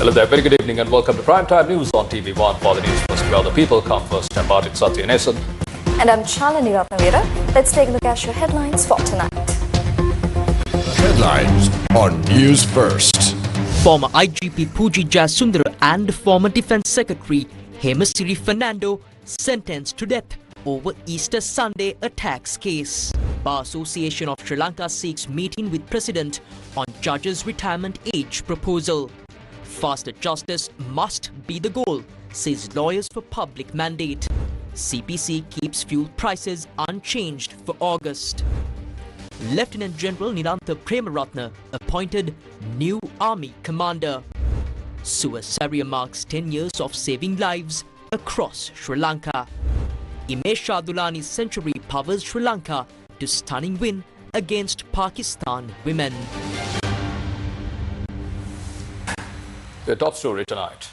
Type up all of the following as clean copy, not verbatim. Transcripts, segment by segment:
Hello there, very good evening and welcome to Primetime News on TV1 for the Newsfirst, where the people come first. I'm Martin Satyanesan. And I'm Chalani Ratnavira. Let's take a look at your headlines for tonight. Headlines on Newsfirst. Former IGP Pujit Jayasundara and former Defence Secretary Hemasiri Fernando sentenced to death over Easter Sunday attacks case. Bar Association of Sri Lanka seeks meeting with President on judges' retirement age proposal. Faster justice must be the goal, says lawyers for public mandate. CPC keeps fuel prices unchanged for August. Lieutenant General Nilantha Premaratna appointed new army commander. Suwa Seriya marks 10 years of saving lives across Sri Lanka. Imesh Shadulani's century powers Sri Lanka to stunning win against Pakistan women. The top story tonight.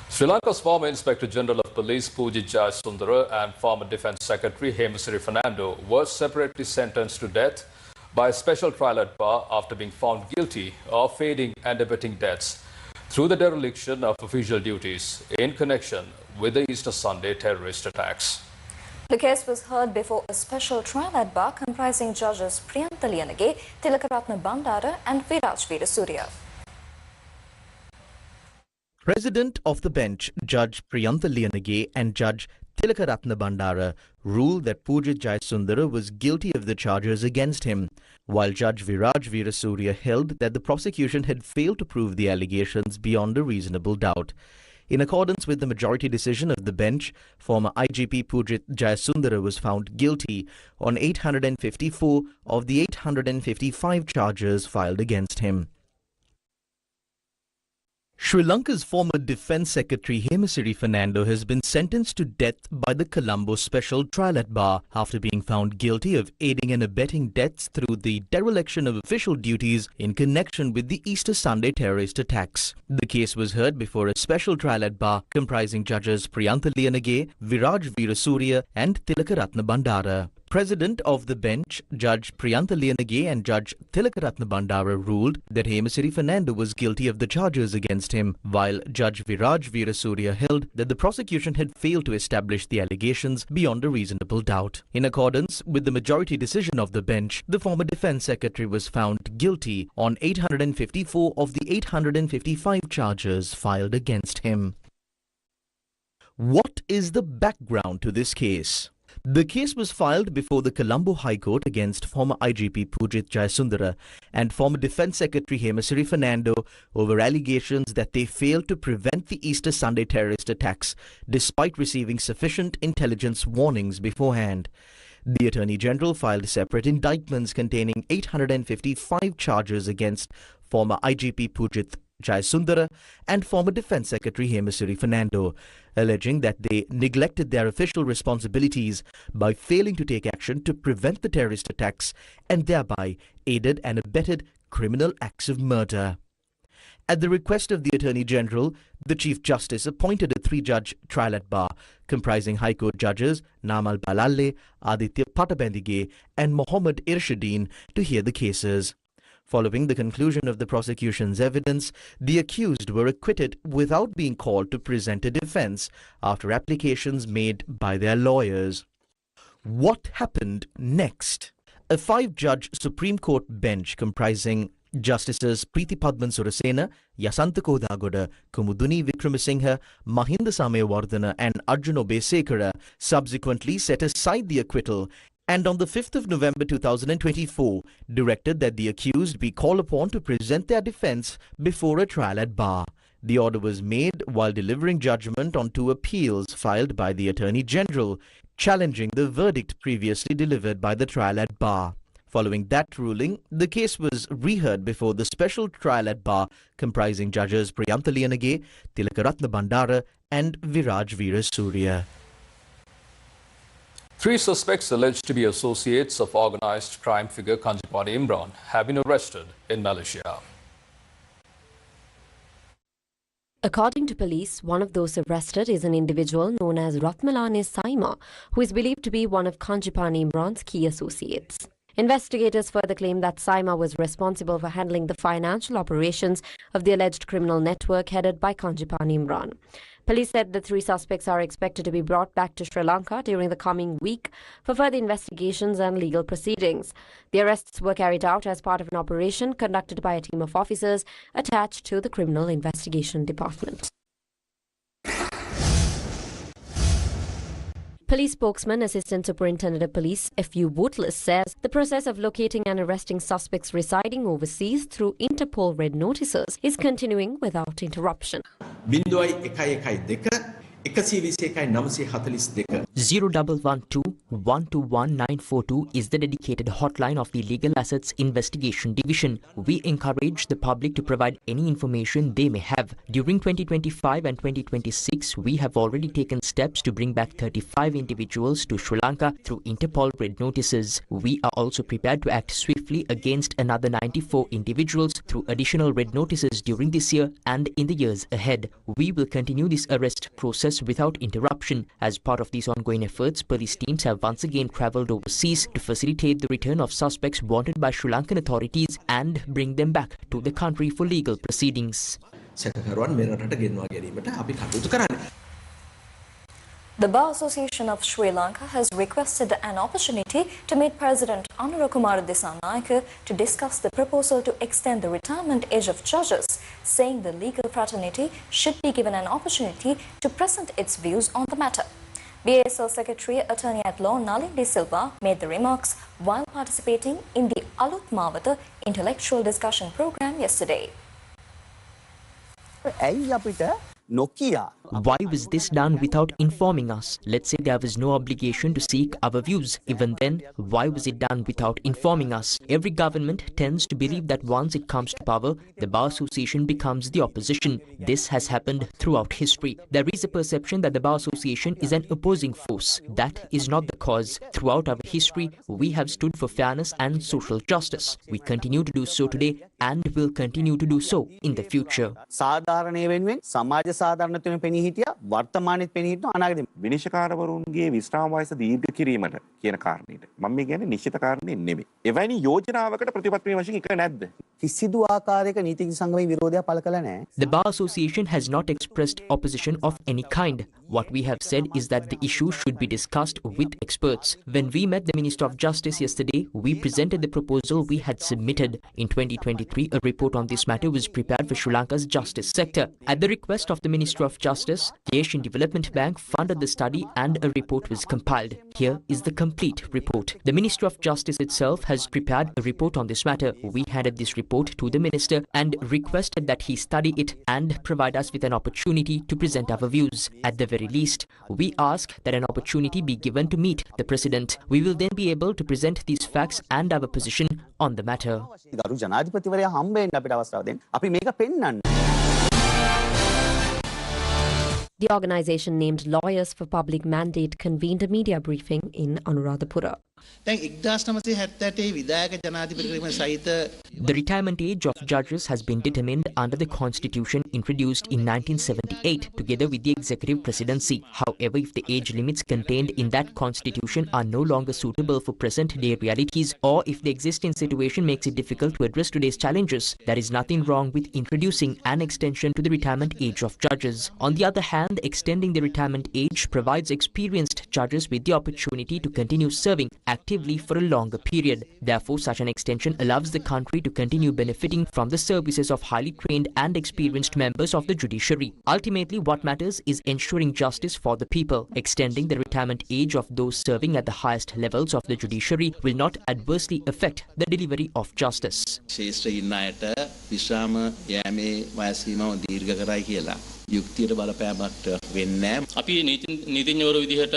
Sri Lanka's former Inspector General of Police Pujit Jayasundara and former Defence Secretary Hemasiri Fernando were separately sentenced to death by a special trial at bar after being found guilty of aiding and abetting deaths through the dereliction of official duties in connection with the Easter Sunday terrorist attacks. The case was heard before a special trial at bar comprising judges Priyantha Liyanage, Tilakaratna Bandara and Viraj Veerasuriya. President of the bench, Judge Priyantha Liyanage and Judge Tilakaratna Bandara ruled that Pujit Jayasundara was guilty of the charges against him, while Judge Viraj Veerasuriya held that the prosecution had failed to prove the allegations beyond a reasonable doubt. In accordance with the majority decision of the bench, former IGP Pujit Jayasundara was found guilty on 854 of the 855 charges filed against him. Sri Lanka's former Defence Secretary Hemasiri Fernando has been sentenced to death by the Colombo Special Trial at Bar after being found guilty of aiding and abetting deaths through the dereliction of official duties in connection with the Easter Sunday terrorist attacks. The case was heard before a special trial at Bar comprising judges Priyantha Liyanage, Viraj Veerasuriya and Tilakaratna Bandara. President of the bench, Judge Priyantha Liyanage and Judge Tilakaratna Bandara ruled that Hemasiri Fernando was guilty of the charges against him, while Judge Viraj Veerasuriya held that the prosecution had failed to establish the allegations beyond a reasonable doubt. In accordance with the majority decision of the bench, the former Defence Secretary was found guilty on 854 of the 855 charges filed against him. What is the background to this case? The case was filed before the Colombo High Court against former IGP Pujit Jayasundara and former Defence Secretary Hemasiri Fernando over allegations that they failed to prevent the Easter Sunday terrorist attacks despite receiving sufficient intelligence warnings beforehand. The Attorney General filed separate indictments containing 855 charges against former IGP Pujit Jayasundara and former Defence Secretary Hemasiri Fernando, alleging that they neglected their official responsibilities by failing to take action to prevent the terrorist attacks and thereby aided and abetted criminal acts of murder. At the request of the Attorney General, the Chief Justice appointed a three-judge trial at bar comprising High Court judges Namal Balalle, Aditya Patabendige and Mohammad Irshadeen to hear the cases. Following the conclusion of the prosecution's evidence, the accused were acquitted without being called to present a defense after applications made by their lawyers. What happened next? A five-judge Supreme Court bench comprising Justices Preeti Padman Surasena, Yasantha Kodagoda, Kumuduni Vikramasinghe, Mahinda Samewardena and Arjuna Besekara subsequently set aside the acquittal and on the 5th of November 2024 directed that the accused be called upon to present their defense before a trial at bar. The order was made while delivering judgment on two appeals filed by the Attorney General, challenging the verdict previously delivered by the trial at bar. Following that ruling, the case was reheard before the special trial at bar comprising judges Priyantha Liyanage, Tilakaratna Bandara and Viraj Veerasuriya. Three suspects alleged to be associates of organized crime figure Kanjipani Imran have been arrested in Malaysia. According to police, one of those arrested is an individual known as Ratmalane Saima, who is believed to be one of Kanjipani Imran's key associates. Investigators further claim that Saima was responsible for handling the financial operations of the alleged criminal network headed by Kanjipan Imran. Police said the 3 suspects are expected to be brought back to Sri Lanka during the coming week for further investigations and legal proceedings. The arrests were carried out as part of an operation conducted by a team of officers attached to the Criminal Investigation Department. Police spokesman, Assistant Superintendent of Police F.U. Woodless, says the process of locating and arresting suspects residing overseas through Interpol red notices is continuing without interruption. 0112-121-942 is the dedicated hotline of the Legal Assets Investigation Division. We encourage the public to provide any information they may have. During 2025 and 2026, we have already taken steps to bring back 35 individuals to Sri Lanka through Interpol red notices. We are also prepared to act swiftly against another 94 individuals through additional red notices during this year and in the years ahead. We will continue this arrest process without interruption. As part of these ongoing efforts, police teams have once again travelled overseas to facilitate the return of suspects wanted by Sri Lankan authorities and bring them back to the country for legal proceedings. The Bar Association of Sri Lanka has requested an opportunity to meet President Anura Kumara Dissanayake to discuss the proposal to extend the retirement age of judges, saying the legal fraternity should be given an opportunity to present its views on the matter. BASL Secretary Attorney at Law Nalin De Silva made the remarks while participating in the Alut Mawata intellectual discussion program yesterday. Why was this done without informing us? Let's say there was no obligation to seek our views. Even then, why was it done without informing us? Every government tends to believe that once it comes to power, the Bar Association becomes the opposition. This has happened throughout history. There is a perception that the Bar Association is an opposing force. That is not the cause. Throughout our history, we have stood for fairness and social justice. We continue to do so today and will continue to do so in the future. විනිශ්චයකාරවරුන්ගේ විශ්‍රාම වයස දීර්ඝ කිරීමට කියන කාරණේට මම මේ කියන්නේ නිශ්චිත කාරණේ නෙමෙයි. එවැනි යෝජනාවකට ප්‍රතිපත්තිය වශයෙන් එක නැද්ද? කිසිදු ආකාරයක නීතිඥ සංගමයේ විරෝධයක් පළ කළා නැහැ. The Bar Association has not expressed opposition of any kind. What we have said is that the issue should be discussed with experts. When we met the Minister of Justice yesterday, we presented the proposal we had submitted. In 2023, a report on this matter was prepared for Sri Lanka's justice sector. At the request of the Minister of Justice, the Asian Development Bank funded the study and a report was compiled. Here is the complete report. The Minister of Justice itself has prepared a report on this matter. We handed this report to the Minister and requested that he study it and provide us with an opportunity to present our views. At the very least, we ask that an opportunity be given to meet the President. We will then be able to present these facts and our position on the matter. The organisation named Lawyers for Public Mandate convened a media briefing in Anuradhapura. The retirement age of judges has been determined under the constitution introduced in 1978 together with the executive presidency. However, if the age limits contained in that constitution are no longer suitable for present-day realities, or if the existing situation makes it difficult to address today's challenges, there is nothing wrong with introducing an extension to the retirement age of judges. On the other hand, extending the retirement age provides experienced judges with the opportunity to continue serving actively for a longer period. Therefore, such an extension allows the country to continue benefiting from the services of highly trained and experienced members of the judiciary. Ultimately, what matters is ensuring justice for the people. Extending the retirement age of those serving at the highest levels of the judiciary will not adversely affect the delivery of justice. යුක්තියට බලපෑමක් වෙන්නේ නැහැ. අපි නීතිඥවරු විදිහට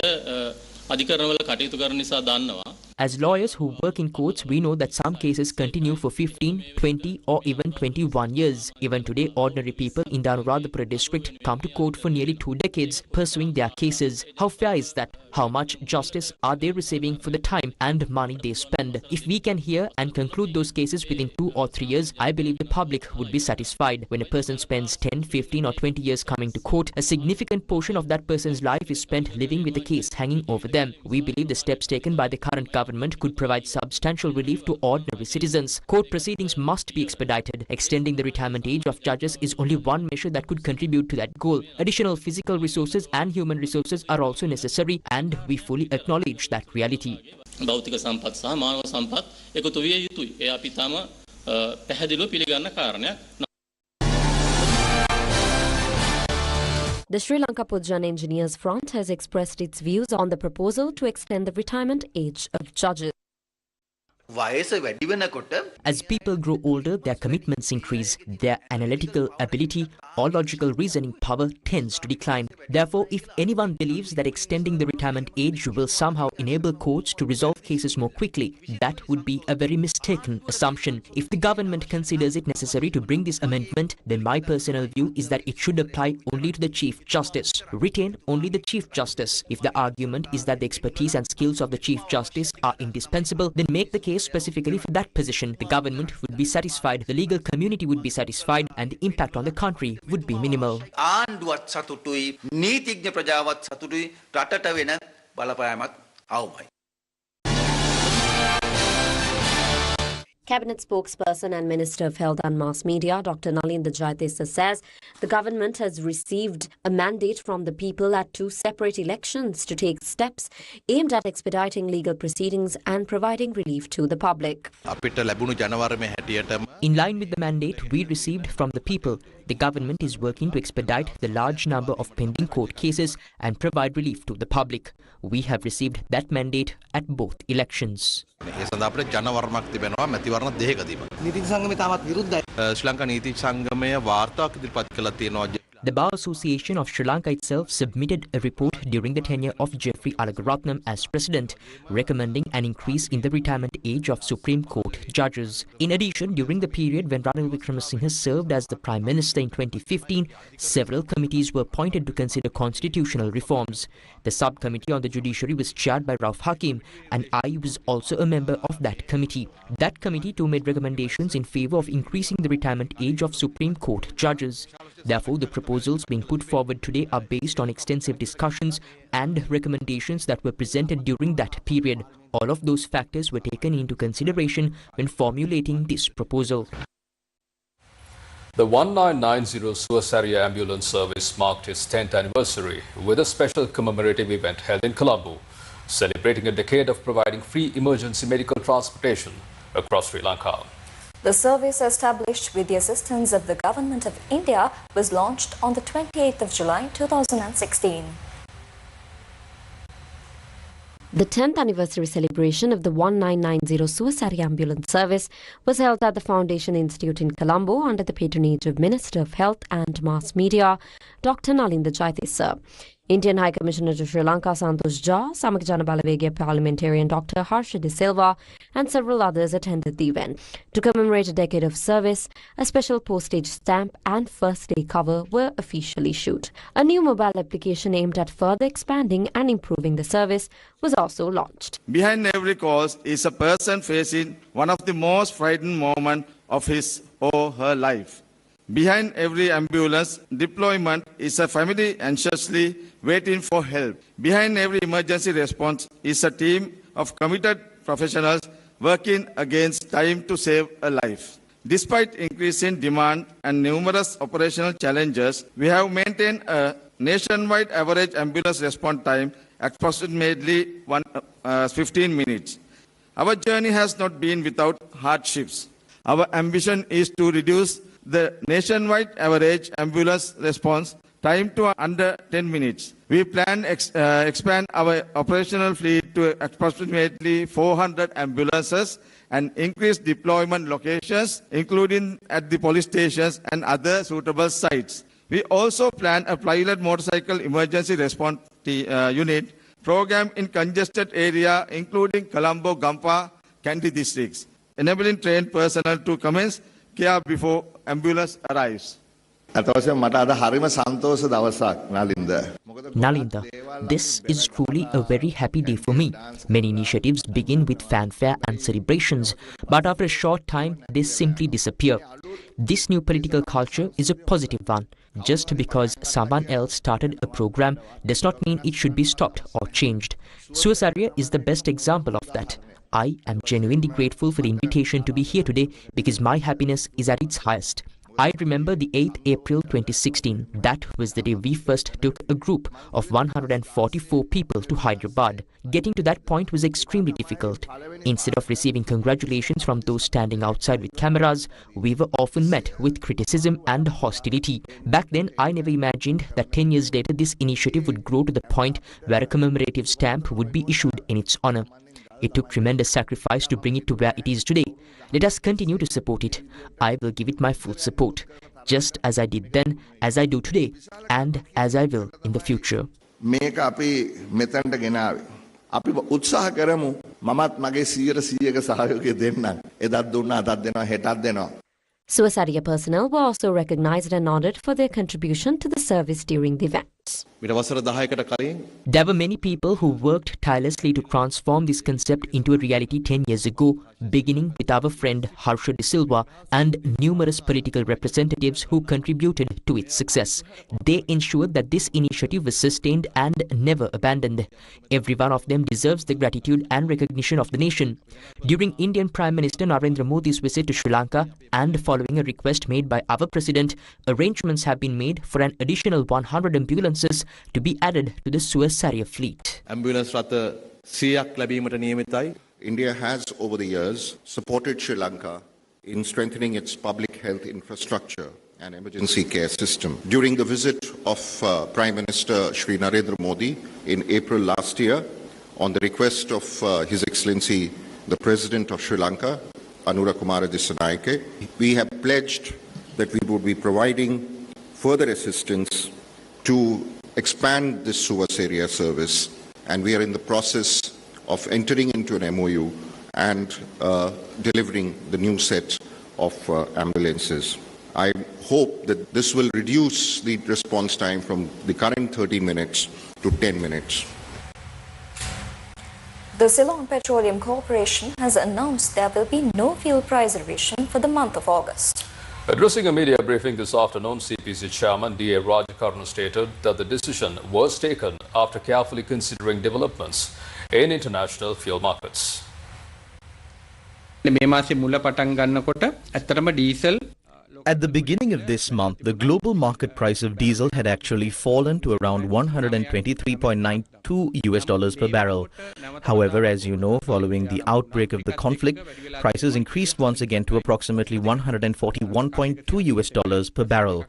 අධිකරණවල කටයුතු කරන නිසා දන්නවා. As lawyers who work in courts, we know that some cases continue for 15, 20 or even 21 years. Even today, ordinary people in the Anuradhapura district come to court for nearly 2 decades pursuing their cases. How fair is that? How much justice are they receiving for the time and money they spend? If we can hear and conclude those cases within 2 or 3 years, I believe the public would be satisfied. When a person spends 10, 15 or 20 years coming to court, a significant portion of that person's life is spent living with the case hanging over them. We believe the steps taken by the current government government could provide substantial relief to ordinary citizens. Court proceedings must be expedited. Extending the retirement age of judges is only one measure that could contribute to that goal. Additional physical resources and human resources are also necessary, and we fully acknowledge that reality. භෞතික සම්පත් සහ මානව සම්පත් එකතු විය යුතුයි. ඒ අපි තම පැහැදිලිව පිළිගන්න කාරණයක්. The Sri Lanka Pujjan Engineers Front has expressed its views on the proposal to extend the retirement age of judges. As people grow older, their commitments increase. Their analytical ability or logical reasoning power tends to decline. Therefore, if anyone believes that extending the retirement age will somehow enable courts to resolve cases more quickly, that would be a very mistaken assumption. If the government considers it necessary to bring this amendment, then my personal view is that it should apply only to the Chief Justice. Retain only the Chief Justice. If the argument is that the expertise and skills of the Chief Justice are indispensable, then make the case specifically for that position. The government would be satisfied, the legal community would be satisfied, and the impact on the country would be minimal. Cabinet spokesperson and Minister of Health and Mass Media, Dr. Nalinda Jayatissa, says the government has received a mandate from the people at 2 separate elections to take steps aimed at expediting legal proceedings and providing relief to the public. In line with the mandate we received from the people, the government is working to expedite the large number of pending court cases and provide relief to the public. We have received that mandate at both elections. The Bar Association of Sri Lanka itself submitted a report during the tenure of Jeffrey Alagaratnam as president, recommending an increase in the retirement age of Supreme Court judges. In addition, during the period when Ranil Wickremesinghe served as the Prime Minister in 2015, several committees were appointed to consider constitutional reforms. The subcommittee on the judiciary was chaired by Rauf Hakim, and I was also a member of that committee. That committee too made recommendations in favour of increasing the retirement age of Supreme Court judges. Therefore, the proposals being put forward today are based on extensive discussions and recommendations that were presented during that period. All of those factors were taken into consideration when formulating this proposal. The 1990 Suwa Seriya ambulance service marked its 10th anniversary with a special commemorative event held in Colombo, celebrating a decade of providing free emergency medical transportation across Sri Lanka. The service, established with the assistance of the Government of India, was launched on the 28th of July 2016. The 10th anniversary celebration of the 1990 Suwa Seriya ambulance service was held at the Foundation Institute in Colombo under the patronage of Minister of Health and Mass Media, Dr. Nalinda Jayatissa. Indian High Commissioner to Sri Lanka Santosh Jha, Samak Jana Balawegaya parliamentarian Dr. Harsha De Silva and several others attended the event. To commemorate a decade of service, a special postage stamp and first day cover were officially issued. A new mobile application aimed at further expanding and improving the service was also launched. Behind every cause is a person facing one of the most frightening moments of his or her life. Behind every ambulance deployment is a family anxiously waiting for help. Behind every emergency response is a team of committed professionals working against time to save a life. Despite increasing demand and numerous operational challenges, we have maintained a nationwide average ambulance response time approximately 15 minutes. Our journey has not been without hardships. Our ambition is to reduce the nationwide average ambulance response time to under 10 minutes. We plan to expand our operational fleet to approximately 400 ambulances and increase deployment locations, including at the police stations and other suitable sites. We also plan a pilot motorcycle emergency response unit program in congested area, including Colombo, Gampa, Kandy districts, enabling trained personnel to commence care before ambulance arrives. Nalinda, this is truly a very happy day for me. Many initiatives begin with fanfare and celebrations, but after a short time, they simply disappear. This new political culture is a positive one. Just because someone else started a program does not mean it should be stopped or changed. Suwa Seriya is the best example of that. I am genuinely grateful for the invitation to be here today because my happiness is at its highest. I remember the 8th April 2016. That was the day we first took a group of 144 people to Hyderabad. Getting to that point was extremely difficult. Instead of receiving congratulations from those standing outside with cameras, we were often met with criticism and hostility. Back then, I never imagined that 10 years later this initiative would grow to the point where a commemorative stamp would be issued in its honor. It took tremendous sacrifice to bring it to where it is today. Let us continue to support it. I will give it my full support, just as I did then, as I do today, and as I will in the future. මේක අපි මෙතනට ගෙනාවේ. අපි උත්සාහ කරමු මමත් මගේ 100%ක සහයෝගය දෙන්නම්. එදත් දුන්නා අදත් දෙනවා හෙටත් දෙනවා. Suwa Seriya personnel were also recognized and honored for their contribution to the service during the events. There were many people who worked tirelessly to transform this concept into a reality 10 years ago, beginning with our friend Harsha De Silva and numerous political representatives who contributed to its success. They ensured that this initiative was sustained and never abandoned. Every one of them deserves the gratitude and recognition of the nation. During Indian Prime Minister Narendra Modi's visit to Sri Lanka and following a request made by our president, arrangements have been made for an additional 100 ambulances to be added to the Suwa Seriya fleet. India has over the years supported Sri Lanka in strengthening its public health infrastructure and emergency care system. During the visit of Prime Minister Shri Narendra Modi in April last year, on the request of His Excellency the President of Sri Lanka, Anura Kumara Dissanayake, we have pledged that we would be providing further assistance to expand this Suwa Seriya service, and we are in the process of entering into an MOU and delivering the new set of ambulances. I hope that this will reduce the response time from the current 30 minutes to 10 minutes. The Ceylon Petroleum Corporation has announced there will be no fuel price revision for the month of August. Addressing a media briefing this afternoon, CPC Chairman D.A. Rajakarna stated that the decision was taken after carefully considering developments in international fuel markets. At the beginning of this month, the global market price of diesel had actually fallen to around $123.92 per barrel. However, as you know, following the outbreak of the conflict, prices increased once again to approximately $141.2 per barrel.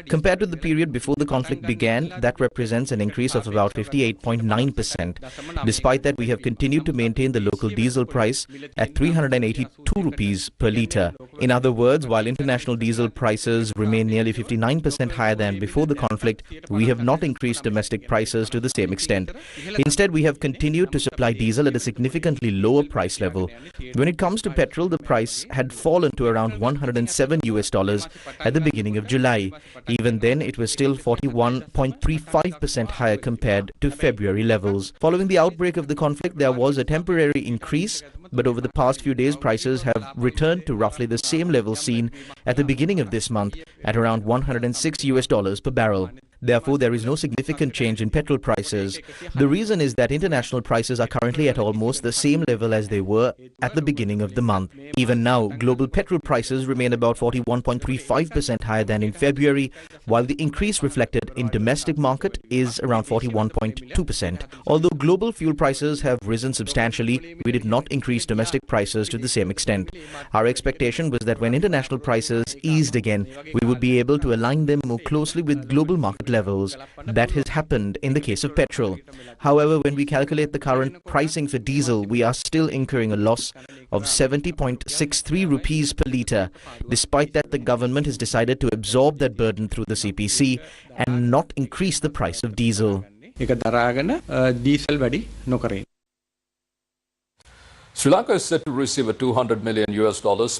Compared to the period before the conflict began, that represents an increase of about 58.9%. Despite that, we have continued to maintain the local diesel price at 382 rupees per litre. In other words, while international diesel prices remain nearly 59% higher than before the conflict, we have not increased domestic prices to the same extent. Instead, we have continued to supply diesel at a significantly lower price level. When it comes to petrol, the price had fallen to around $107 at the beginning of July. Even then, it was still 41.35% higher compared to February levels. Following the outbreak of the conflict, there was a temporary increase, but over the past few days, prices have returned to roughly the same level seen at the beginning of this month at around $106 per barrel. Therefore, there is no significant change in petrol prices. The reason is that international prices are currently at almost the same level as they were at the beginning of the month. Even now, global petrol prices remain about 41.35% higher than in February, while the increase reflected in domestic market is around 41.2%. Although global fuel prices have risen substantially, we did not increase domestic prices to the same extent. Our expectation was that when international prices eased again, we would be able to align them more closely with global market levels. That has happened in the case of petrol. However, when we calculate the current pricing for diesel, we are still incurring a loss of 70.63 rupees per litre. Despite that, the government has decided to absorb that burden through the CPC and not increase the price of diesel. Sri Lanka is set to receive a $200 million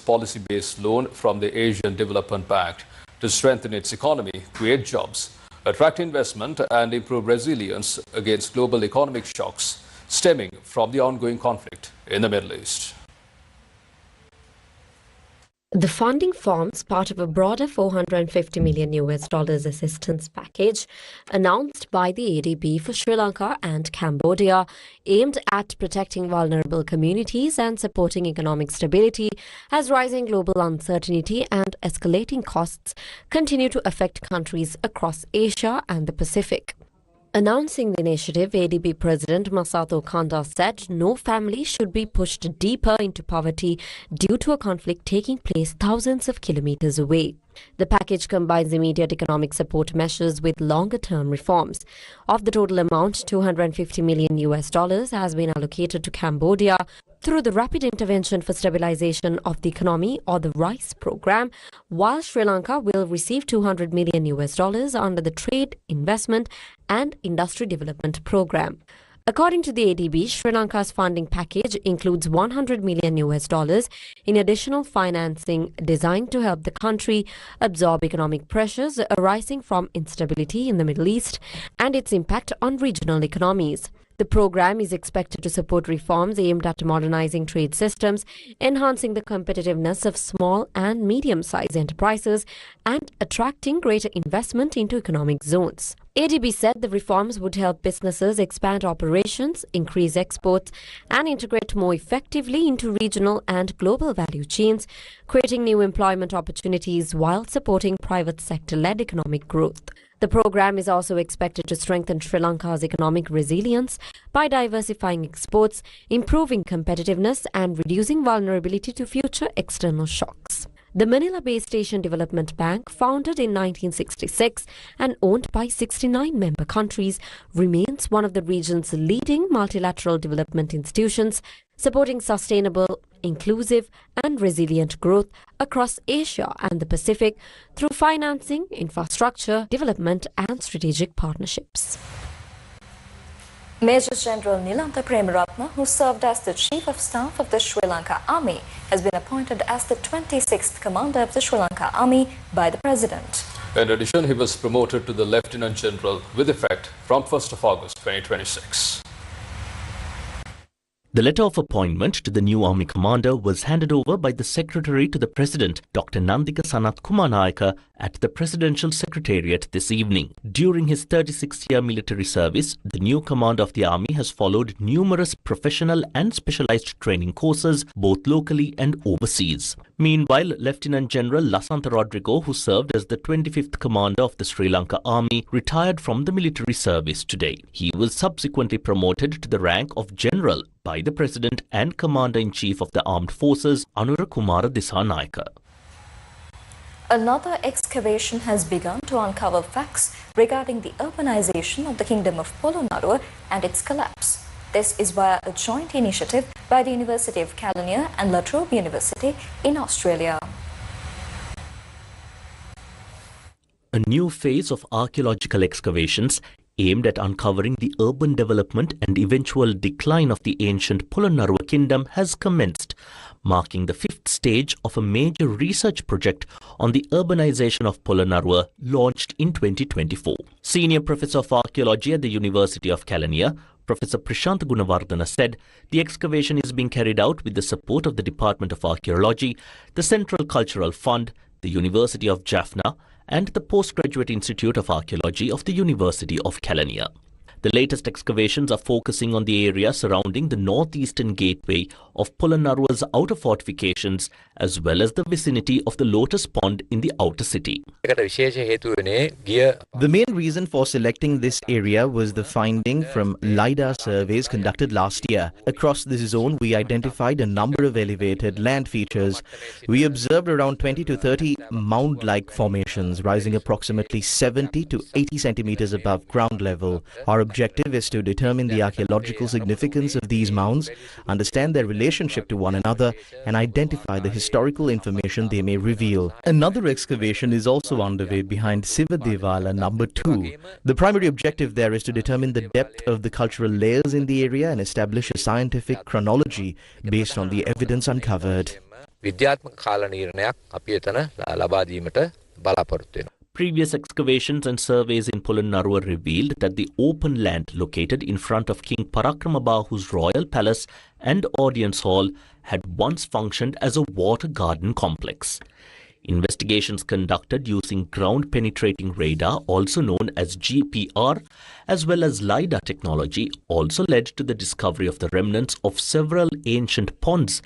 policy-based loan from the Asian Development Bank to strengthen its economy, create jobs, attract investment and improve resilience against global economic shocks stemming from the ongoing conflict in the Middle East. The funding forms part of a broader $450 million assistance package announced by the ADB for Sri Lanka and Cambodia, aimed at protecting vulnerable communities and supporting economic stability as rising global uncertainty and escalating costs continue to affect countries across Asia and the Pacific. Announcing the initiative, ADB President Masato Kanda said no family should be pushed deeper into poverty due to a conflict taking place thousands of kilometers away. The package combines immediate economic support measures with longer-term reforms. Of the total amount, $250 million has been allocated to Cambodia through the Rapid Intervention for Stabilization of the Economy or the RICE program, while Sri Lanka will receive $200 million under the Trade, Investment and Industry Development program. According to the ADB, Sri Lanka's funding package includes $100 million in additional financing designed to help the country absorb economic pressures arising from instability in the Middle East and its impact on regional economies. The program is expected to support reforms aimed at modernizing trade systems, enhancing the competitiveness of small and medium-sized enterprises, and attracting greater investment into economic zones. ADB said the reforms would help businesses expand operations, increase exports, and integrate more effectively into regional and global value chains, creating new employment opportunities while supporting private sector-led economic growth. The program is also expected to strengthen Sri Lanka's economic resilience by diversifying exports, improving competitiveness, and reducing vulnerability to future external shocks. The Manila-based Asian Development Bank, founded in 1966 and owned by 69 member countries, remains one of the region's leading multilateral development institutions, supporting sustainable, inclusive and resilient growth across Asia and the Pacific through financing, infrastructure, development and strategic partnerships. Major General Nilantha Premaratna, who served as the Chief of Staff of the Sri Lanka Army, has been appointed as the 26th Commander of the Sri Lanka Army by the President. In addition, he was promoted to the Lieutenant General with effect from 1st of August 2026. The letter of appointment to the new army commander was handed over by the Secretary to the President, Dr. Nandika Sanath Kumarnayaka, at the Presidential Secretariat this evening. During his 36-year military service, the new commander of the army has followed numerous professional and specialized training courses, both locally and overseas. Meanwhile, Lieutenant General Lasantha Rodrigo, who served as the 25th commander of the Sri Lanka Army, retired from the military service today. He was subsequently promoted to the rank of General by the President and Commander-in-Chief of the Armed Forces, Anura Kumara Dissanayaka. Another excavation has begun to uncover facts regarding the urbanization of the Kingdom of Polonnaruwa and its collapse. This is via a joint initiative by the University of Kelaniya and La Trobe University in Australia. A new phase of archaeological excavations aimed at uncovering the urban development and eventual decline of the ancient Polonnaruwa kingdom has commenced, marking the fifth stage of a major research project on the urbanization of Polonnaruwa launched in 2024. Senior Professor of Archaeology at the University of Kelaniya, Professor Prashant Gunawardana said the excavation is being carried out with the support of the Department of Archaeology, the Central Cultural Fund, the University of Jaffna, and the Postgraduate Institute of Archaeology of the University of Kelaniya. The latest excavations are focusing on the area surrounding the northeastern gateway of Polonnaruwa's outer fortifications as well as the vicinity of the Lotus Pond in the outer city. The main reason for selecting this area was the finding from LiDAR surveys conducted last year. Across this zone, we identified a number of elevated land features. We observed around 20 to 30 mound-like formations rising approximately 70 to 80 centimeters above ground level. Our objective is to determine the archaeological significance of these mounds, understand their relationship to one another, and identify the historical information they may reveal. Another excavation is also underway behind Siva Devala number 2. The primary objective there is to determine the depth of the cultural layers in the area and establish a scientific chronology based on the evidence uncovered. Previous excavations and surveys in Polonnaruwa revealed that the open land located in front of King Parakramabhu's royal palace and audience hall had once functioned as a water garden complex. Investigations conducted using ground-penetrating radar, also known as GPR, as well as LiDAR technology, also led to the discovery of the remnants of several ancient ponds.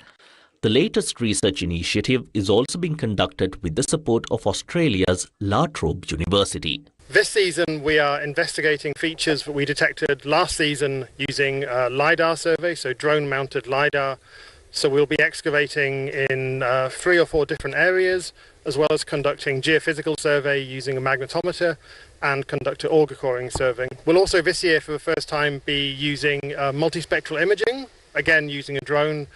The latest research initiative is also being conducted with the support of Australia's La Trobe University. This season we are investigating features that we detected last season using LiDAR survey, so drone-mounted LiDAR. So we'll be excavating in 3 or 4 different areas, as well as conducting geophysical survey using a magnetometer and conduct an auger coring survey. We'll also this year for the first time be using multispectral imaging, again using a drone,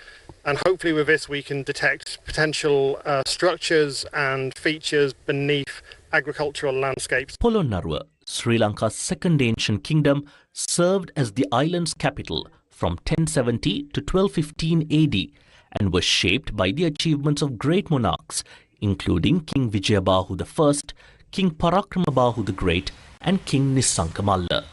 and hopefully with this we can detect potential structures and features beneath agricultural landscapes. Polonnaruwa, Sri Lanka's second ancient kingdom, served as the island's capital from 1070 to 1215 AD and was shaped by the achievements of great monarchs, including King Vijayabahu I, King Parakramabhu the Great, and King Nisanka Malla.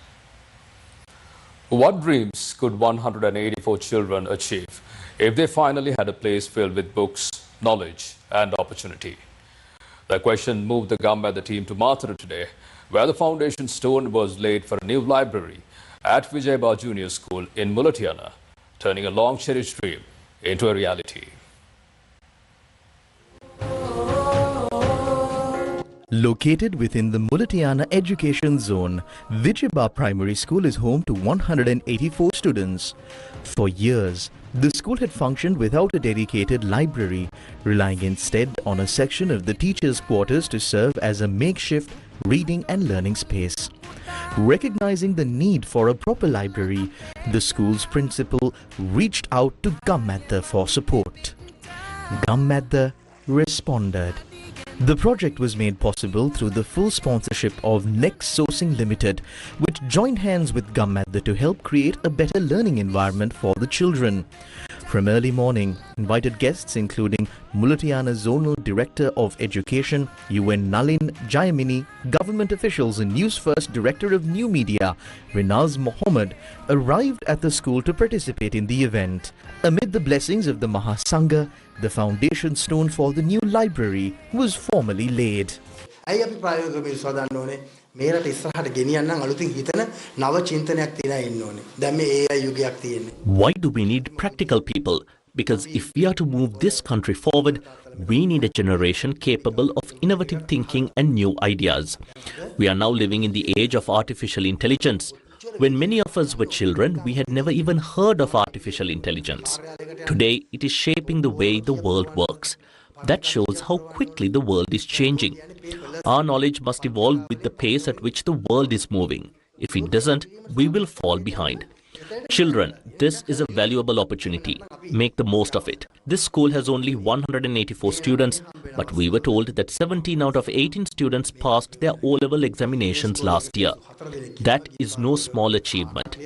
What dreams could 184 children achieve if they finally had a place filled with books, knowledge and opportunity? The question moved the Gammada team to Mathura today, where the foundation stone was laid for a new library at Vijayaba Junior School in Mulatiana, turning a long cherished dream into a reality. Located within the Mulatiana Education Zone, Vijayaba Primary School is home to 184 students. For years, the school had functioned without a dedicated library, relying instead on a section of the teachers' quarters to serve as a makeshift reading and learning space. Recognizing the need for a proper library, the school's principal reached out to Gammada for support. Gammada responded. The project was made possible through the full sponsorship of Next Sourcing Limited, which joined hands with Gammada to help create a better learning environment for the children. From early morning, invited guests including Mulatiana Zonal Director of Education, UN Nalin Jayamini, government officials and Newsfirst Director of New Media, Rinaz Mohammed, arrived at the school to participate in the event. Amid the blessings of the Mahasangha, the foundation stone for the new library was formally laid. Why do we need practical people? Because if we are to move this country forward, we need a generation capable of innovative thinking and new ideas. We are now living in the age of artificial intelligence. When many of us were children, we had never even heard of artificial intelligence. Today, it is shaping the way the world works. That shows how quickly the world is changing. Our knowledge must evolve with the pace at which the world is moving. If it doesn't, we will fall behind. Children, this is a valuable opportunity. Make the most of it. This school has only 184 students, but we were told that 17 out of 18 students passed their O-level examinations last year. That is no small achievement.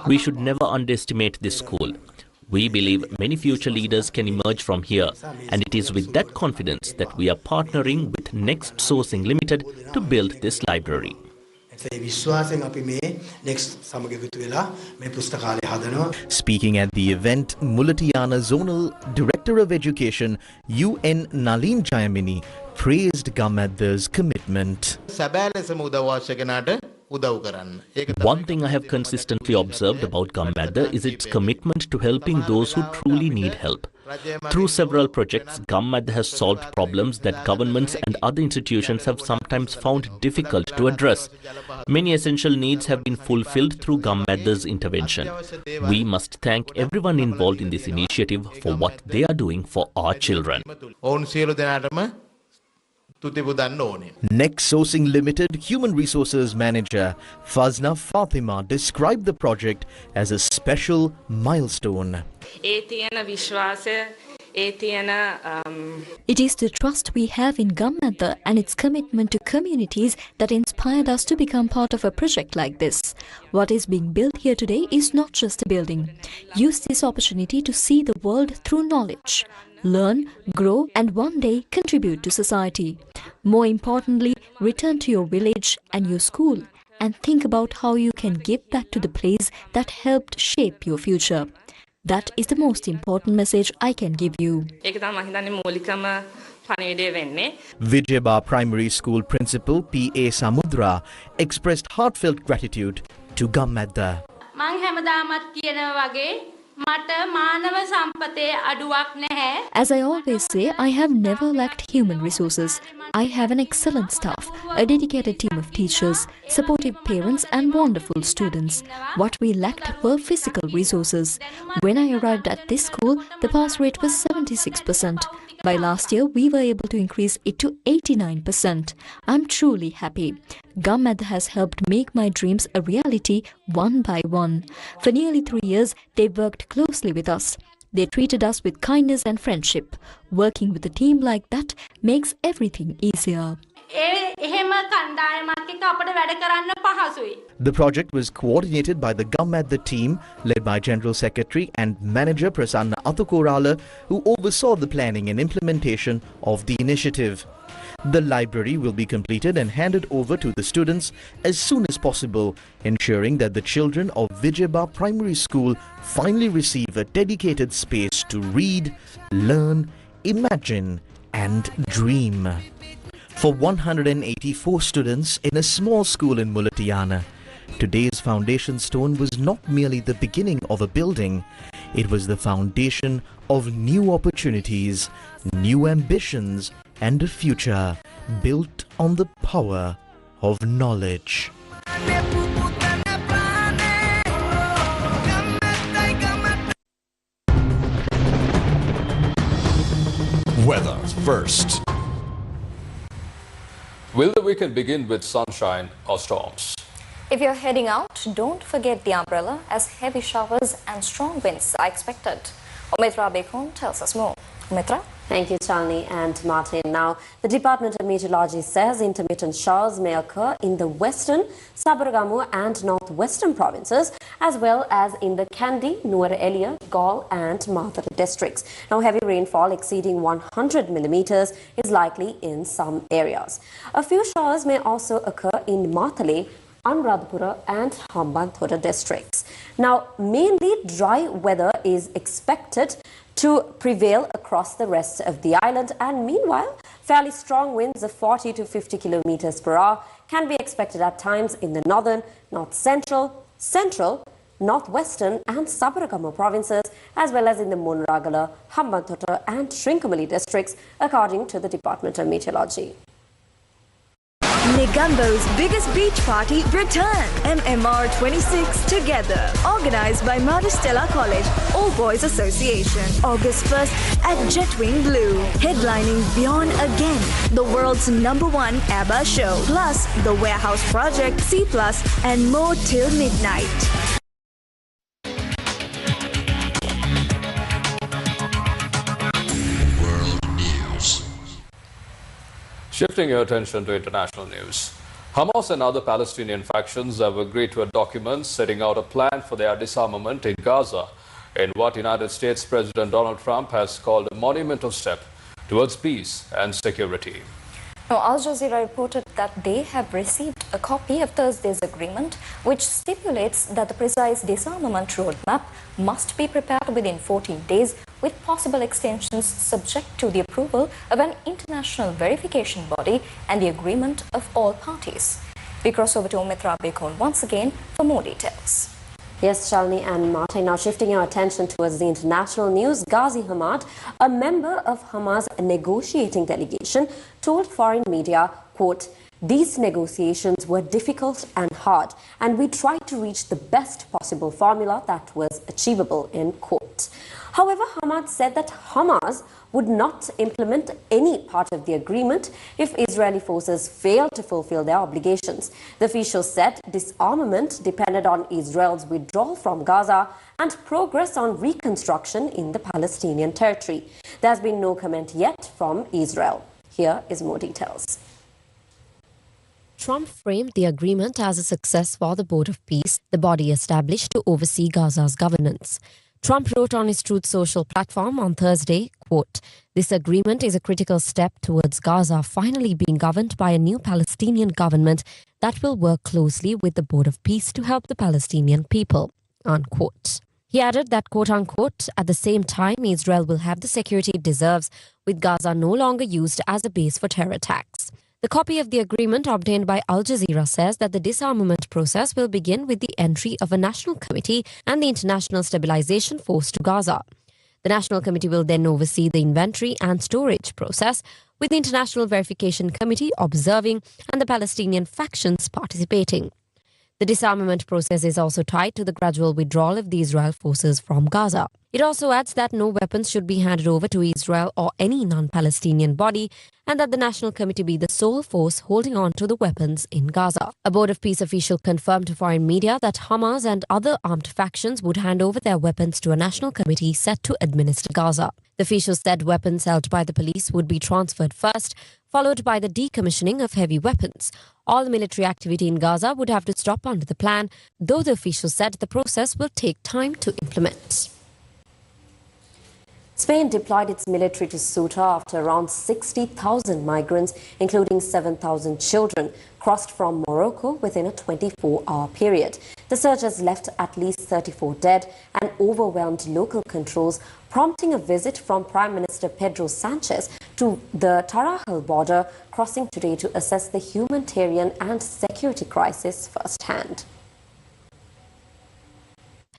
We should never underestimate this school. We believe many future leaders can emerge from here, and it is with that confidence that we are partnering with Next Sourcing Limited to build this library. Speaking at the event, Mulatiana Zonal Director of Education, UN Nalin Jayamini, praised Gammada's commitment. One thing I have consistently observed about Gammada is its commitment to helping those who truly need help. Through several projects, Gammada has solved problems that governments and other institutions have sometimes found difficult to address. Many essential needs have been fulfilled through Gammada's intervention. We must thank everyone involved in this initiative for what they are doing for our children. Next Sourcing Limited Human Resources Manager Fazna Fatima described the project as a special milestone. It is the trust we have in Gammada and its commitment to communities that inspired us to become part of a project like this. What is being built here today is not just a building. Use this opportunity to see the world through knowledge. learn, grow, and one day contribute to society. More importantly, return to your village and your school and think about how you can give back to the place that helped shape your future. That is the most important message I can give you. Vijayaba Primary School Principal P.A. Samudra expressed heartfelt gratitude to Gammadda. As I always say, I have never lacked human resources. I have an excellent staff, a dedicated team of teachers, supportive parents and wonderful students. What we lacked were physical resources. When I arrived at this school, the pass rate was 76%. By last year, we were able to increase it to 89%. I'm truly happy. Gammadda has helped make my dreams a reality one by one. For nearly 3 years, they worked closely with us. They treated us with kindness and friendship. Working with a team like that makes everything easier. The project was coordinated by the Gammadda team led by General Secretary and Manager Prasanna Athukorala, who oversaw the planning and implementation of the initiative. The library will be completed and handed over to the students as soon as possible, ensuring that the children of Vijayaba Primary School finally receive a dedicated space to read, learn, imagine and dream. For 184 students in a small school in Mulatiyana, today's foundation stone was not merely the beginning of a building, it was the foundation of new opportunities, new ambitions, and a future built on the power of knowledge. Weather first. Will the weekend begin with sunshine or storms? If you're heading out, don't forget the umbrella as heavy showers and strong winds are expected. Omitra Bekon tells us more. Omitra? Thank you, Chalni and Martin. Now, the Department of Meteorology says intermittent showers may occur in the western, Sabaragamu and northwestern provinces, as well as in the Kandy, Nuwara Eliya, Gaul and Mathura districts. Now, heavy rainfall exceeding 100 millimeters is likely in some areas. A few showers may also occur in Mathale, Anuradhapura and Hambantota districts. Now, mainly dry weather is expected to prevail across the rest of the island, and meanwhile, fairly strong winds of 40 to 50 kilometers per hour can be expected at times in the northern, north central, northwestern and Sabaragamu provinces, as well as in the Munragala, Hambantota and Trincomalee districts, according to the Department of Meteorology. Negambo's biggest beach party return. MMR 26 Together. Organized by Maristella College, All Boys Association. August 1st at Jetwing Blue. Headlining Beyond Again, the world's #1 ABBA show. Plus the Warehouse Project, C+, and more till midnight. Shifting your attention to international news. Hamas and other Palestinian factions have agreed to a document setting out a plan for their disarmament in Gaza in what United States President Donald Trump has called a monumental step towards peace and security. Now, Al Jazeera reported that they have received a copy of Thursday's agreement, which stipulates that the precise disarmament roadmap must be prepared within 14 days, with possible extensions subject to the approval of an international verification body and the agreement of all parties. We cross over to Omitra Bekon once again for more details. Yes, Shalini and Martin. Now shifting our attention towards the international news, Ghazi Hamad, a member of Hamas' negotiating delegation, told foreign media, quote, "These negotiations were difficult and hard, and we tried to reach the best possible formula that was achievable," end quote. However, Hamad said that Hamas would not implement any part of the agreement if Israeli forces fail to fulfill their obligations. The official said disarmament depended on Israel's withdrawal from Gaza and progress on reconstruction in the Palestinian territory. There has been no comment yet from Israel. Here is more details. Trump framed the agreement as a success for the Board of Peace, the body established to oversee Gaza's governance. Trump wrote on his Truth Social platform on Thursday, quote, "This agreement is a critical step towards Gaza finally being governed by a new Palestinian government that will work closely with the Board of Peace to help the Palestinian people," unquote. He added that, quote-unquote, "at the same time, Israel will have the security it deserves, with Gaza no longer used as a base for terror attacks." The copy of the agreement obtained by Al Jazeera says that the disarmament process will begin with the entry of a national committee and the International Stabilization Force to Gaza. The National Committee will then oversee the inventory and storage process, with the International Verification Committee observing and the Palestinian factions participating. The disarmament process is also tied to the gradual withdrawal of the Israel forces from Gaza. It also adds that no weapons should be handed over to Israel or any non-Palestinian body, and that the National Committee be the sole force holding on to the weapons in Gaza. A Board of Peace official confirmed to foreign media that Hamas and other armed factions would hand over their weapons to a National Committee set to administer Gaza. The official said weapons held by the police would be transferred first, followed by the decommissioning of heavy weapons. All military activity in Gaza would have to stop under the plan, though the official said the process will take time to implement. Spain deployed its military to Ceuta after around 60,000 migrants, including 7,000 children, crossed from Morocco within a 24-hour period. The surge has left at least 34 dead and overwhelmed local controls, prompting a visit from Prime Minister Pedro Sanchez to the Tarajal border, crossing today to assess the humanitarian and security crisis firsthand.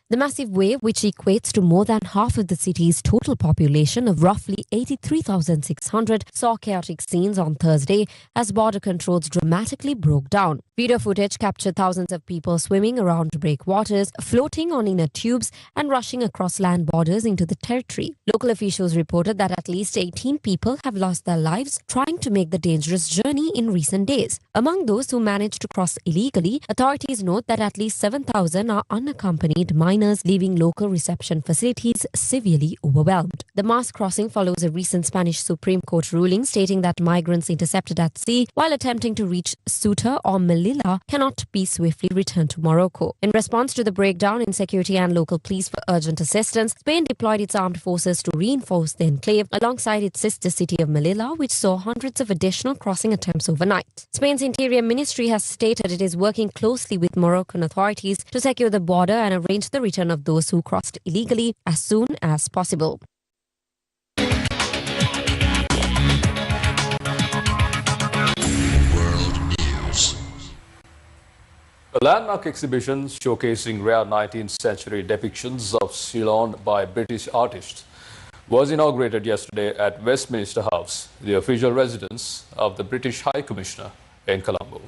The massive wave, which equates to more than half of the city's total population of roughly 83,600, saw chaotic scenes on Thursday as border controls dramatically broke down. Video footage captured thousands of people swimming around breakwaters, floating on inner tubes, and rushing across land borders into the territory. Local officials reported that at least 18 people have lost their lives trying to make the dangerous journey in recent days. Among those who managed to cross illegally, authorities note that at least 7,000 are unaccompanied minors, leaving local reception facilities severely overwhelmed. The mass crossing follows a recent Spanish Supreme Court ruling stating that migrants intercepted at sea while attempting to reach Ceuta or Melilla cannot be swiftly returned to Morocco. In response to the breakdown in security and local pleas for urgent assistance, Spain deployed its armed forces to reinforce the enclave alongside its sister city of Melilla, which saw hundreds of additional crossing attempts overnight. Spain's Interior Ministry has stated it is working closely with Moroccan authorities to secure the border and arrange the return of those who crossed illegally as soon as possible. A landmark exhibition showcasing rare 19th century depictions of Ceylon by British artists was inaugurated yesterday at Westminster House, the official residence of the British High Commissioner in Colombo.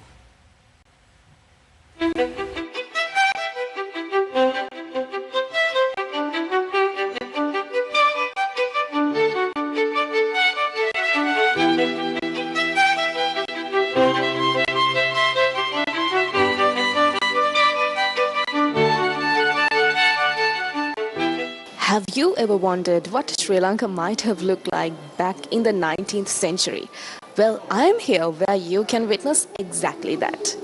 Have you ever wondered what Sri Lanka might have looked like back in the 19th century? Well, I'm here where you can witness exactly that.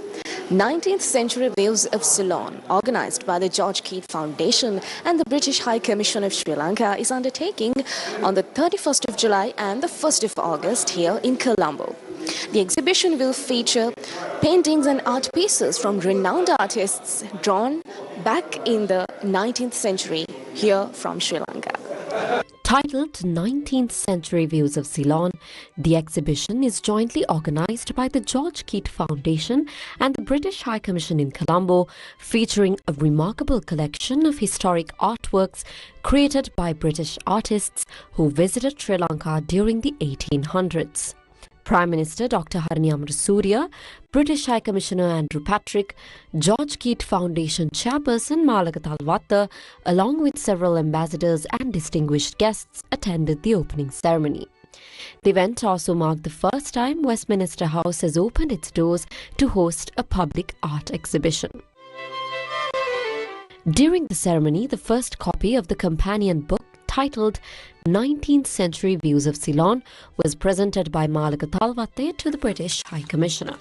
19th Century Views of Ceylon, organised by the George Keith Foundation and the British High Commission of Sri Lanka, is undertaking on the 31st of July and the 1st of August here in Colombo. The exhibition will feature paintings and art pieces from renowned artists drawn back in the 19th century here from Sri Lanka. Titled 19th Century Views of Ceylon, the exhibition is jointly organised by the George Keith Foundation and the British High Commission in Colombo, featuring a remarkable collection of historic artworks created by British artists who visited Sri Lanka during the 1800s. Prime Minister Dr. Harini Amarasuriya, British High Commissioner Andrew Patrick, George Keith Foundation Chairperson Malaka Talwata, along with several ambassadors and distinguished guests, attended the opening ceremony. The event also marked the first time Westminster House has opened its doors to host a public art exhibition. During the ceremony, the first copy of the companion book titled 19th Century Views of Ceylon was presented by Malaka Talwate to the British High Commissioner.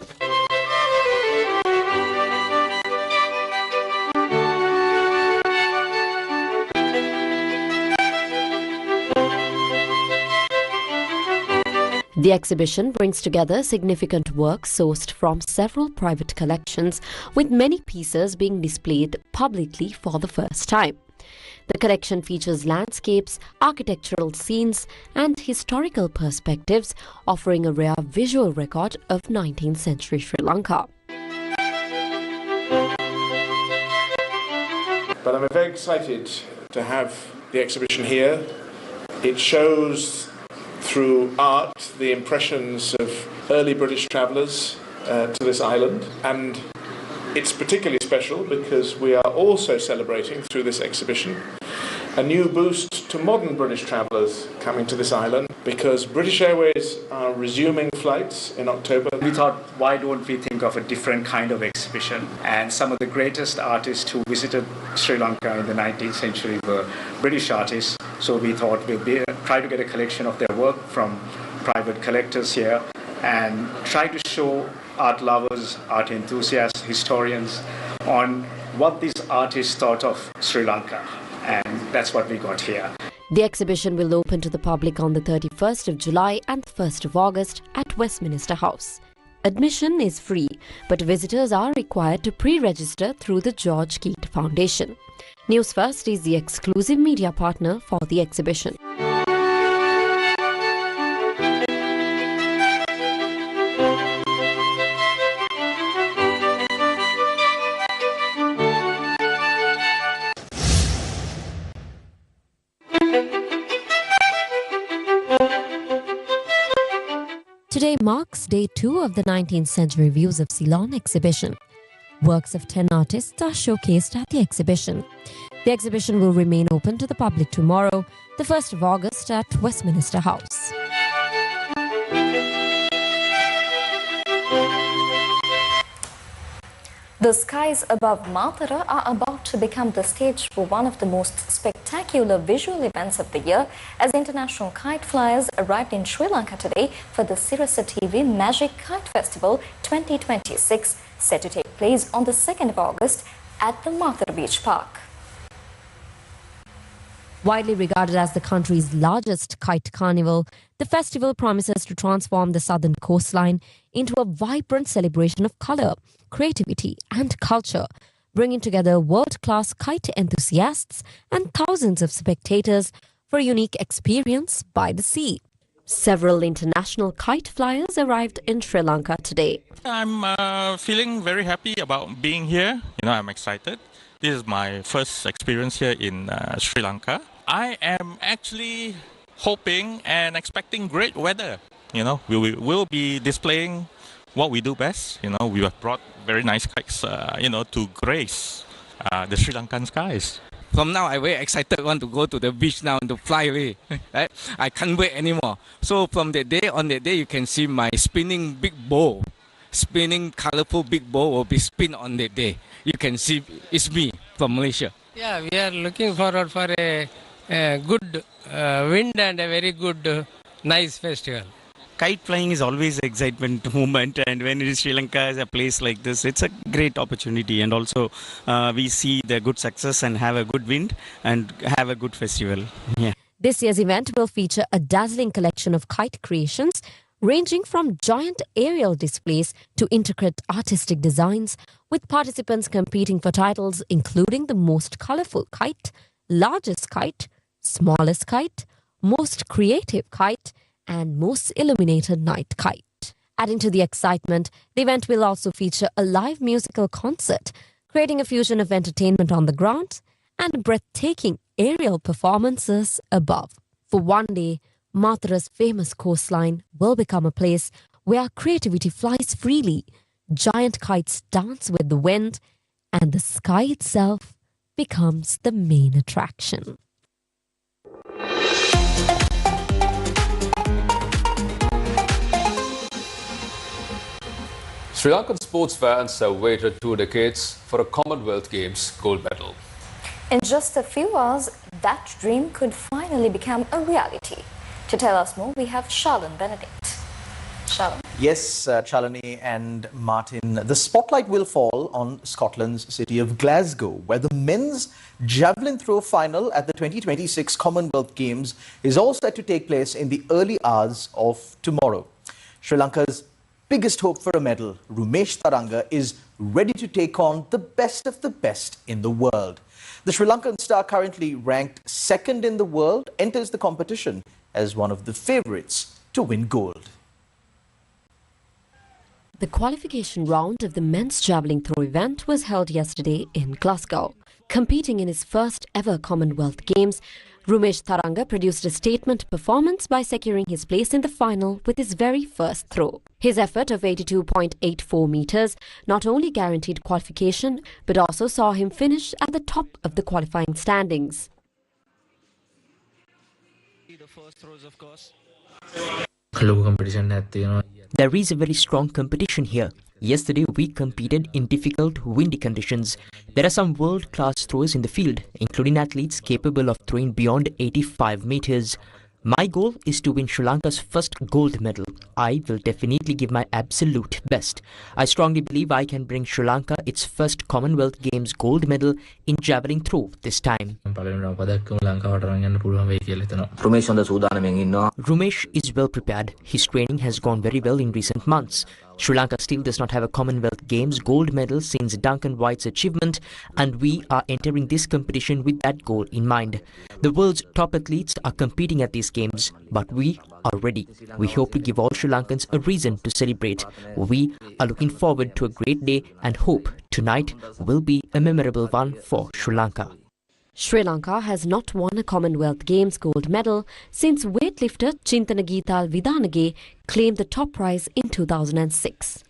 The exhibition brings together significant works sourced from several private collections, with many pieces being displayed publicly for the first time. The collection features landscapes, architectural scenes, and historical perspectives, offering a rare visual record of 19th century Sri Lanka. But I'm very excited to have the exhibition here. It shows through art the impressions of early British travellers to this island, and it's particularly special because we are also celebrating through this exhibition a new boost to modern British travellers coming to this island, because British Airways are resuming flights in October. We thought, why don't we think of a different kind of exhibition? And some of the greatest artists who visited Sri Lanka in the 19th century were British artists. So we thought we'll try to get a collection of their work from private collectors here and try to show art lovers, art enthusiasts, historians on what these artists thought of Sri Lanka. And that's what we got here. The exhibition will open to the public on the 31st of July and 1st of August at Westminster House. Admission is free, but visitors are required to pre-register through the George Keat Foundation. Newsfirst is the exclusive media partner for the exhibition. Today marks day 2 of the 19th century Views of Ceylon exhibition. Works of 10 artists are showcased at the exhibition. The exhibition will remain open to the public tomorrow, the 1st of August at Westminster House. The skies above Mathura are about to become the stage for one of the most spectacular visual events of the year, as international kite flyers arrived in Sri Lanka today for the Sirasa TV Magic Kite Festival 2026, set to take place on the 2nd of August at the Mathura Beach Park. Widely regarded as the country's largest kite carnival, the festival promises to transform the southern coastline into a vibrant celebration of colour, creativity and culture, bringing together world-class kite enthusiasts and thousands of spectators for a unique experience by the sea. Several international kite flyers arrived in Sri Lanka today. I'm feeling very happy about being here. I'm excited. This is my first experience here in Sri Lanka. I am actually hoping and expecting great weather. We will be displaying what we do best. We have brought very nice kites, to grace the Sri Lankan skies. From now, I'm very excited, want to go to the beach now and to fly away. Right? I can't wait anymore. So from that day, you can see my spinning big bow. Spinning colorful big bow will be spin on that day. You can see it's me from Malaysia. Yeah, we are looking forward for a good wind and a very good, nice festival. Kite flying is always an excitement moment, and when it is Sri Lanka as a place like this, it's a great opportunity, and also we see the good success and have a good wind and have a good festival. Yeah. This year's event will feature a dazzling collection of kite creations ranging from giant aerial displays to intricate artistic designs, with participants competing for titles including the most colourful kite, largest kite, smallest kite, most creative kite, and most illuminated night kite. Adding to the excitement, the event will also feature a live musical concert, creating a fusion of entertainment on the ground and breathtaking aerial performances above. For one day, Mathura's famous coastline will become a place where creativity flies freely, giant kites dance with the wind, and the sky itself becomes the main attraction. Sri Lankan sports fans have waited 2 decades for a Commonwealth Games gold medal. In just a few hours, that dream could finally become a reality. To tell us more, we have Charlene Benedict. Charlene. Yes, Chalani and Martin, the spotlight will fall on Scotland's city of Glasgow, where the men's javelin throw final at the 2026 Commonwealth Games is all set to take place in the early hours of tomorrow. Sri Lanka's biggest hope for a medal, Rumesh Tharanga, is ready to take on the best of the best in the world. The Sri Lankan star, currently ranked second in the world, enters the competition as one of the favourites to win gold. The qualification round of the men's javelin throw event was held yesterday in Glasgow. Competing in his first ever Commonwealth Games, Rumesh Tharanga produced a statement performance by securing his place in the final with his very first throw. His effort of 82.84 meters not only guaranteed qualification but also saw him finish at the top of the qualifying standings. The first throws, of course. There is a very strong competition here. Yesterday we competed in difficult windy conditions. There are some world-class throwers in the field, including athletes capable of throwing beyond 85 meters. My goal is to win Sri Lanka's first gold medal. I will definitely give my absolute best. I strongly believe I can bring Sri Lanka its first Commonwealth Games gold medal in javelin throw this time. Rumesh is well prepared. His training has gone very well in recent months. Sri Lanka still does not have a Commonwealth Games gold medal since Duncan White's achievement, and we are entering this competition with that goal in mind. The world's top athletes are competing at these games, but we are ready. We hope to give all Sri Lankans a reason to celebrate. We are looking forward to a great day and hope tonight will be a memorable one for Sri Lanka. Sri Lanka has not won a Commonwealth Games gold medal since weightlifter Chintanageetal Vidanage claimed the top prize in 2006.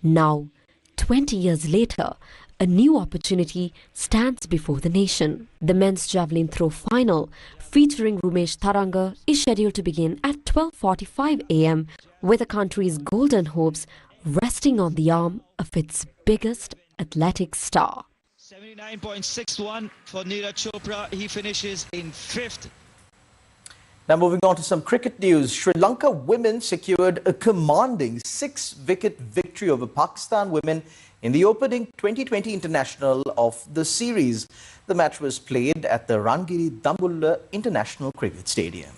Now, 20 years later, a new opportunity stands before the nation. The men's javelin throw final featuring Rumesh Tharanga is scheduled to begin at 12:45 a.m. with the country's golden hopes resting on the arm of its biggest athletic star. 79.61 for Neeraj Chopra. He finishes in 5th. Now moving on to some cricket news. Sri Lanka women secured a commanding 6-wicket victory over Pakistan women in the opening 2020 international of the series. The match was played at the Rangiri Dambulla International Cricket Stadium.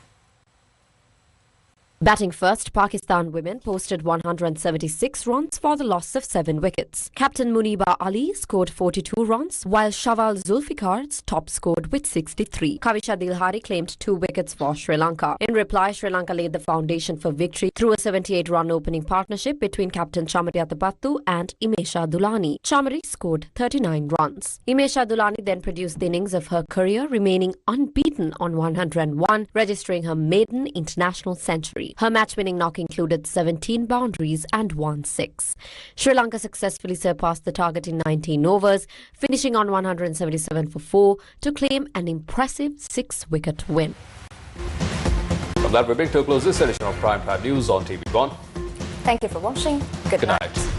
Batting first, Pakistan women posted 176 runs for the loss of 7 wickets. Captain Muniba Ali scored 42 runs, while Shawal Zulfikar's top scored with 63. Kavisha Dilhari claimed 2 wickets for Sri Lanka. In reply, Sri Lanka laid the foundation for victory through a 78-run opening partnership between Captain Chamari Athapattu and Imesha Dulani. Chamari scored 39 runs. Imesha Dulani then produced the innings of her career, remaining unbeaten on 101, registering her maiden international century. Her match-winning knock included 17 boundaries and 1 6. Sri Lanka successfully surpassed the target in 19 overs, finishing on 177 for 4 to claim an impressive 6-wicket win. From that, we bring to a close this edition of Primetime News on TV1. Thank you for watching. Good night.